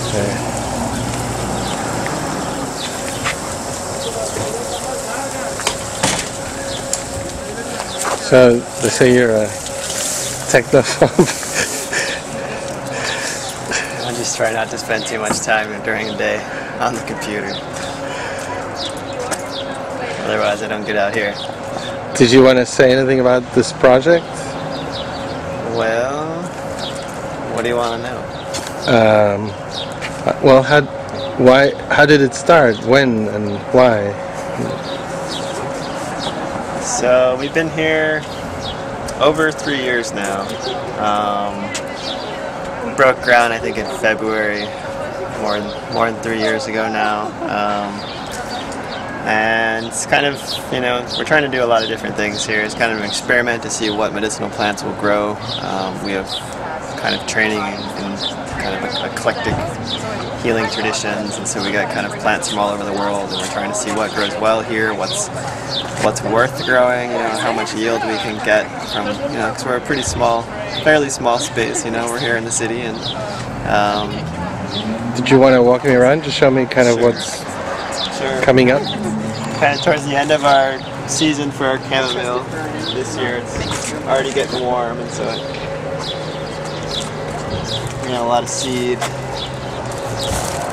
Okay. So they say you're a technophobe. I just try not to spend too much time during the day on the computer. Otherwise, I don't get out here. Did you want to say anything about this project? Well, what do you want to know? Well, how did it start? When and why? So we've been here over 3 years now. We broke ground, I think, in February, more than 3 years ago now. And it's kind of, we're trying to do a lot of different things here. It's kind of an experiment to see what medicinal plants will grow. We have kind of training in kind of eclectic healing traditions, and so we got kind of plants from all over the world, and we're trying to see what grows well here, what's worth growing, how much yield we can get from, because we're a pretty small, fairly small space, we're here in the city. And did you want to walk me around to show me kind of Sure. what's coming up? Kind of towards the end of our season for our chamomile this year. It's already getting warm, and so a lot of seed.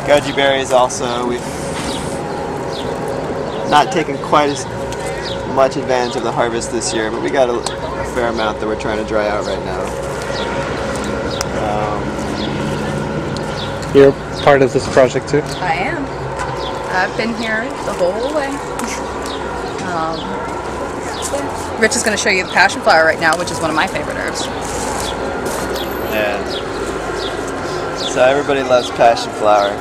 Goji berries also. We've not taken quite as much advantage of the harvest this year, but we got a fair amount that we're trying to dry out right now. You're part of this project too? I am. I've been here the whole way. Rich is going to show you the passion flower right now, which is one of my favorite herbs. Yeah. So everybody loves passion flower.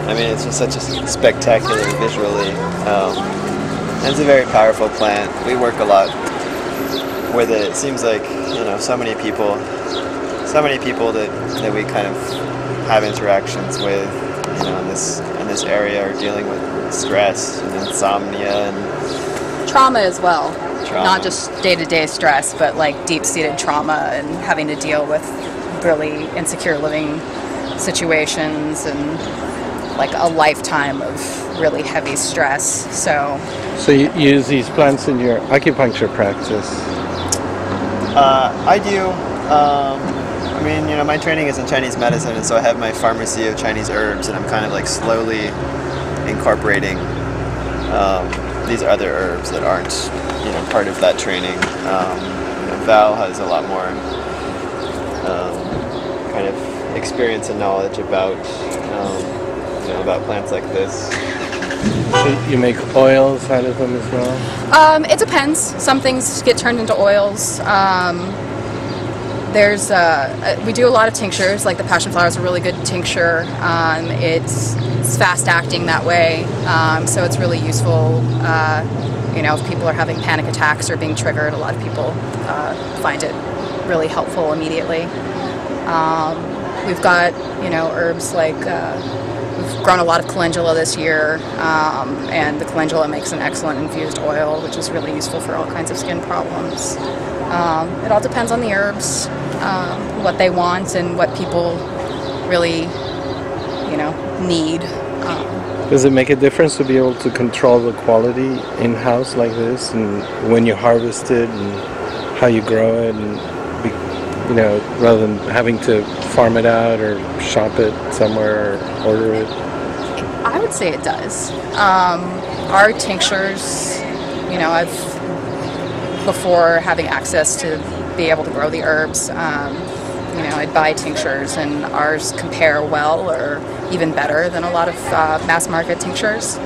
It's just such a spectacular visually. And it's a very powerful plant. We work a lot with it. It seems like so many people that we kind of have interactions with, in this area are dealing with stress and insomnia and trauma as well. Trauma. Not just day-to-day stress, but like deep-seated trauma and having to deal with really insecure living situations and like a lifetime of really heavy stress. So you use these plants in your acupuncture practice? I do. My training is in Chinese medicine, and so I have my pharmacy of Chinese herbs, and I'm kind of like slowly incorporating these other herbs that aren't, part of that training. Val has a lot more kind of experience and knowledge about plants like this. So you make oils out of them as well? it depends. Some things get turned into oils. We do a lot of tinctures, like the passion flower is a really good tincture. It's fast acting that way, so it's really useful. If people are having panic attacks or being triggered, a lot of people find it really helpful immediately. We've got, herbs like, we've grown a lot of calendula this year, and the calendula makes an excellent infused oil, which is really useful for all kinds of skin problems. It all depends on the herbs, what they want and what people really, need. Does it make a difference to be able to control the quality in-house like this, and when you harvest it and how you grow it, and rather than having to farm it out or shop it somewhere or order it? I would say it does. Our tinctures, before having access to be able to grow the herbs, I'd buy tinctures, and ours compare well or even better than a lot of mass market tinctures,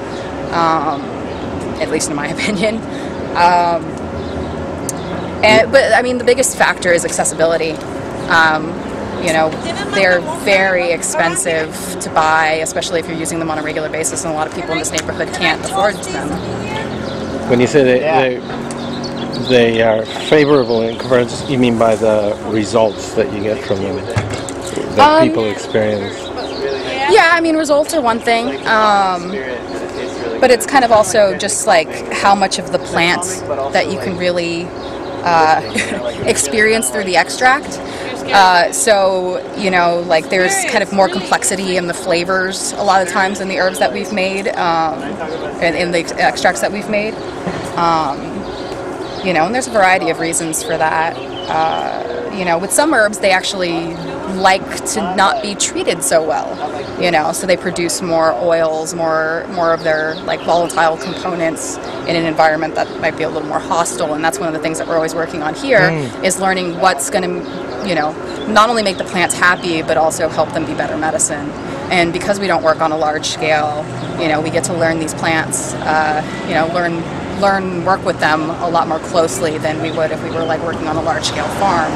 at least in my opinion. But the biggest factor is accessibility. They're very expensive to buy, especially if you're using them on a regular basis, and a lot of people in this neighborhood can't afford them. When you say they are favorable in comparison, you mean by the results that you get from them, that people experience? Yeah, results are one thing, but it's kind of also just like how much of the plant that you can really experience through the extract. So, you know, like there's kind of more complexity in the flavors a lot of times in the herbs that we've made, and in the extracts that we've made. You know, and there's a variety of reasons for that. You know, with some herbs, they actually like to not be treated so well, you know, so they produce more oils, more of their like volatile components in an environment that might be a little more hostile. And that's one of the things that we're always working on here, is learning what's going to, you know, not only make the plants happy, but also help them be better medicine. And because we don't work on a large scale, you know, we get to learn these plants, you know, work with them a lot more closely than we would if we were like working on a large scale farm,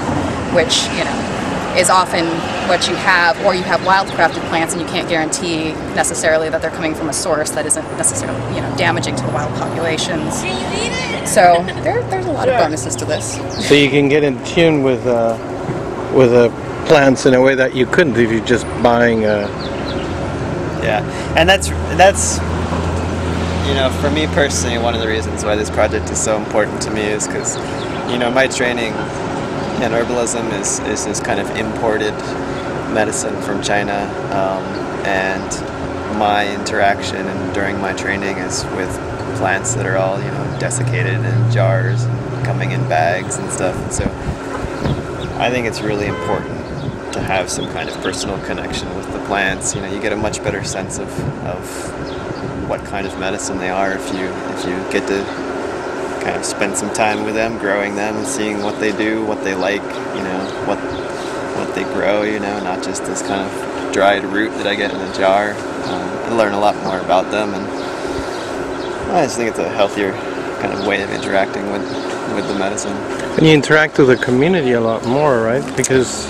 which, you know, is often what you have, or you have wildcrafted plants and you can't guarantee necessarily that they're coming from a source that isn't necessarily, you know, damaging to the wild populations. So there's a lot of bonuses to this. So you can get in tune with the plants in a way that you couldn't if you're just buying a... Yeah, and that's you know, for me personally, one of the reasons why this project is so important to me is because, you know, my training in herbalism is this kind of imported medicine from China, and my interaction and during my training is with plants that are all, you know, desiccated in jars and coming in bags and stuff. And so I think it's really important to have some kind of personal connection with the plants. You know, you get a much better sense of what kind of medicine they are if you get to kind of spend some time with them, growing them and seeing what they do, what they like, you know, what they grow, you know, not just this kind of dried root that I get in a jar. I learn a lot more about them, and I just think it's a healthier kind of way of interacting with the medicine. And you interact with the community a lot more, right? Because...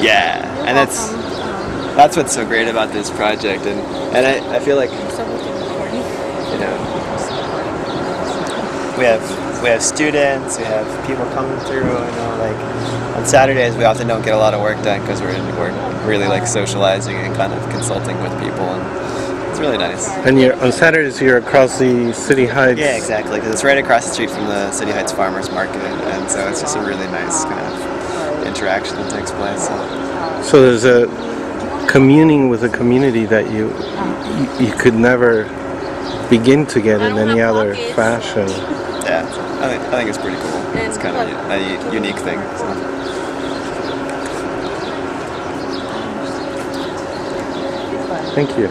Yeah, and that's what's so great about this project, and I feel like, you know, we have students, we have people coming through, you know, like on Saturdays we often don't get a lot of work done because we're really like socializing and kind of consulting with people, and it's really nice. And on Saturdays you're across the City Heights. Yeah, exactly, because it's right across the street from the City Heights Farmers Market, and so it's just a really nice kind of interaction that takes place. So there's a communing with the community that you could never begin to get in any other fashion. Yeah, I think it's pretty cool. It's kind of a unique thing. So. Thank you.